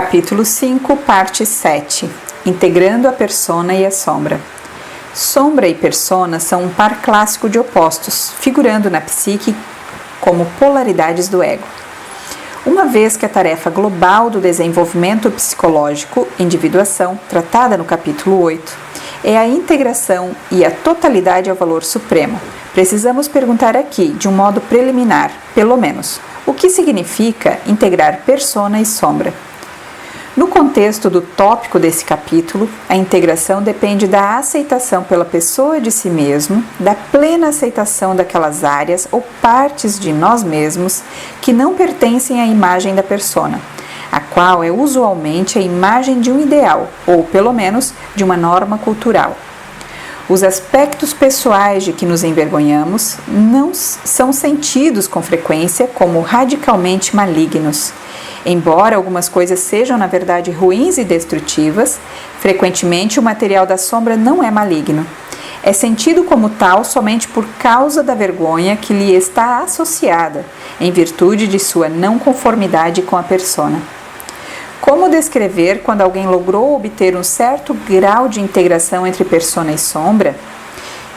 Capítulo 5, parte 7. Integrando a persona e a sombra. Sombra e persona são um par clássico de opostos, figurando na psique como polaridades do ego. Uma vez que a tarefa global do desenvolvimento psicológico, individuação, tratada no capítulo 8, é a integração e a totalidade ao valor supremo, precisamos perguntar aqui, de um modo preliminar, pelo menos, o que significa integrar persona e sombra. No contexto do tópico desse capítulo, a integração depende da aceitação pela pessoa de si mesmo, da plena aceitação daquelas áreas ou partes de nós mesmos que não pertencem à imagem da persona, a qual é usualmente a imagem de um ideal, ou pelo menos de uma norma cultural. Os aspectos pessoais de que nos envergonhamos não são sentidos com frequência como radicalmente malignos. Embora algumas coisas sejam na verdade ruins e destrutivas, frequentemente o material da sombra não é maligno. É sentido como tal somente por causa da vergonha que lhe está associada, em virtude de sua não conformidade com a persona. Como descrever quando alguém logrou obter um certo grau de integração entre persona e sombra?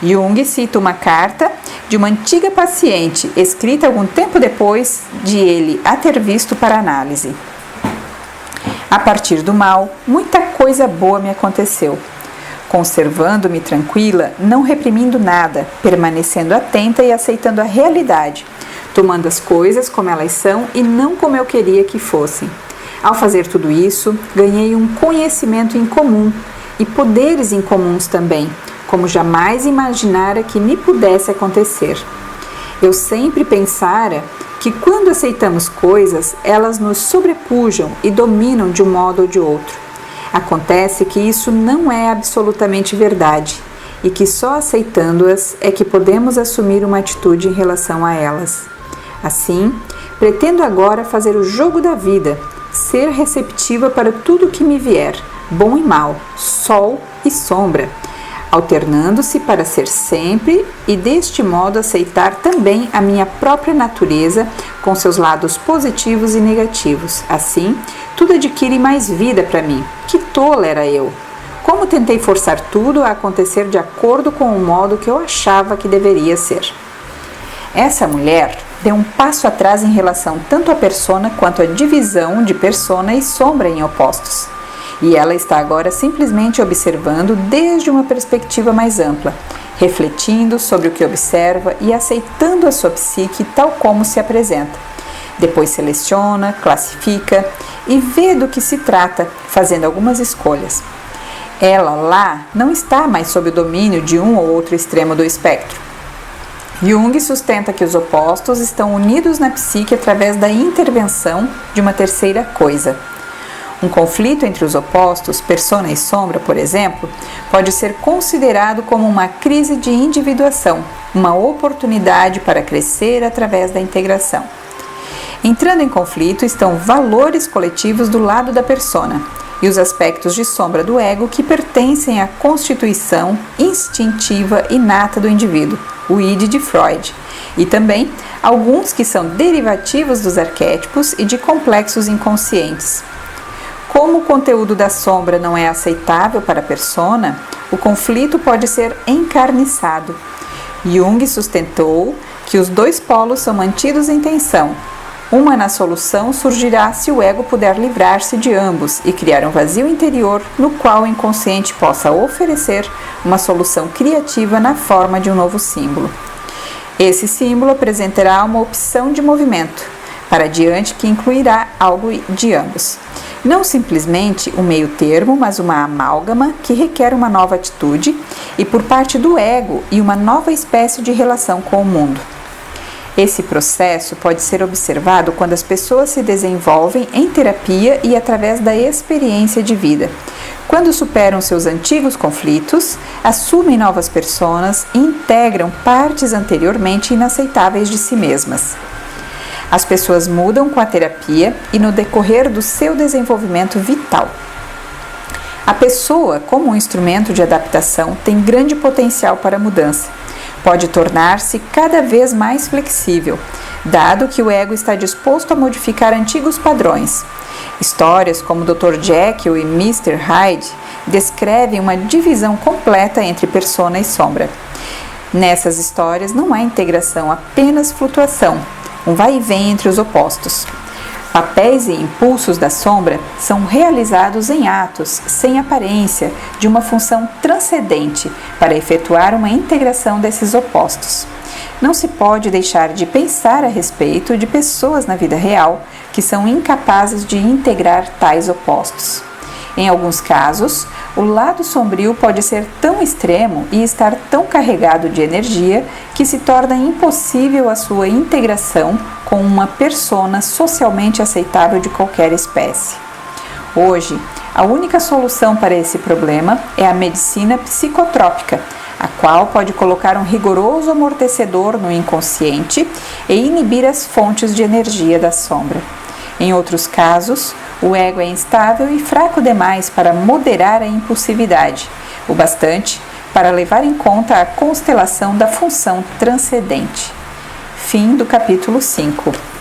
Jung cita uma carta de uma antiga paciente, escrita algum tempo depois de ele a ter visto para análise. A partir do mal, muita coisa boa me aconteceu. Conservando-me tranquila, não reprimindo nada, permanecendo atenta e aceitando a realidade, tomando as coisas como elas são e não como eu queria que fossem. Ao fazer tudo isso, ganhei um conhecimento incomum e poderes incomuns também, como jamais imaginara que me pudesse acontecer. Eu sempre pensara que quando aceitamos coisas, elas nos sobrepujam e dominam de um modo ou de outro. Acontece que isso não é absolutamente verdade e que só aceitando-as é que podemos assumir uma atitude em relação a elas. Assim, pretendo agora fazer o jogo da vida, ser receptiva para tudo que me vier, bom e mal, sol e sombra, alternando-se para ser sempre e deste modo aceitar também a minha própria natureza com seus lados positivos e negativos. Assim, tudo adquire mais vida para mim. Que tola era eu! Como tentei forçar tudo a acontecer de acordo com o modo que eu achava que deveria ser. Essa mulher deu um passo atrás em relação tanto à persona quanto à divisão de persona e sombra em opostos. E ela está agora simplesmente observando desde uma perspectiva mais ampla, refletindo sobre o que observa e aceitando a sua psique tal como se apresenta. Depois seleciona, classifica e vê do que se trata, fazendo algumas escolhas. Ela lá não está mais sob o domínio de um ou outro extremo do espectro. Jung sustenta que os opostos estão unidos na psique através da intervenção de uma terceira coisa. Um conflito entre os opostos, persona e sombra, por exemplo, pode ser considerado como uma crise de individuação, uma oportunidade para crescer através da integração. Entrando em conflito estão valores coletivos do lado da persona e os aspectos de sombra do ego que pertencem à constituição instintiva inata do indivíduo, o id de Freud, e também alguns que são derivativos dos arquétipos e de complexos inconscientes. Como o conteúdo da sombra não é aceitável para a persona, o conflito pode ser encarniçado. Jung sustentou que os dois polos são mantidos em tensão. Uma na solução surgirá se o ego puder livrar-se de ambos e criar um vazio interior no qual o inconsciente possa oferecer uma solução criativa na forma de um novo símbolo. Esse símbolo apresentará uma opção de movimento para diante que incluirá algo de ambos. Não simplesmente um meio termo, mas uma amálgama que requer uma nova atitude e por parte do ego e uma nova espécie de relação com o mundo. Esse processo pode ser observado quando as pessoas se desenvolvem em terapia e através da experiência de vida. Quando superam seus antigos conflitos, assumem novas personas e integram partes anteriormente inaceitáveis de si mesmas. As pessoas mudam com a terapia e no decorrer do seu desenvolvimento vital. A pessoa, como um instrumento de adaptação, tem grande potencial para a mudança. Pode tornar-se cada vez mais flexível, dado que o ego está disposto a modificar antigos padrões. Histórias como Dr. Jekyll e Mr. Hyde descrevem uma divisão completa entre persona e sombra. Nessas histórias não há integração, apenas flutuação, um vai e vem entre os opostos. Papéis e impulsos da sombra são realizados em atos, sem aparência, de uma função transcendente para efetuar uma integração desses opostos. Não se pode deixar de pensar a respeito de pessoas na vida real que são incapazes de integrar tais opostos. Em alguns casos, o lado sombrio pode ser tão extremo e estar tão carregado de energia que se torna impossível a sua integração com uma persona socialmente aceitável de qualquer espécie. Hoje, a única solução para esse problema é a medicina psicotrópica, a qual pode colocar um rigoroso amortecedor no inconsciente e inibir as fontes de energia da sombra. Em outros casos, o ego é instável e fraco demais para moderar a impulsividade, o bastante para levar em conta a constelação da função transcendente. Fim do capítulo 5.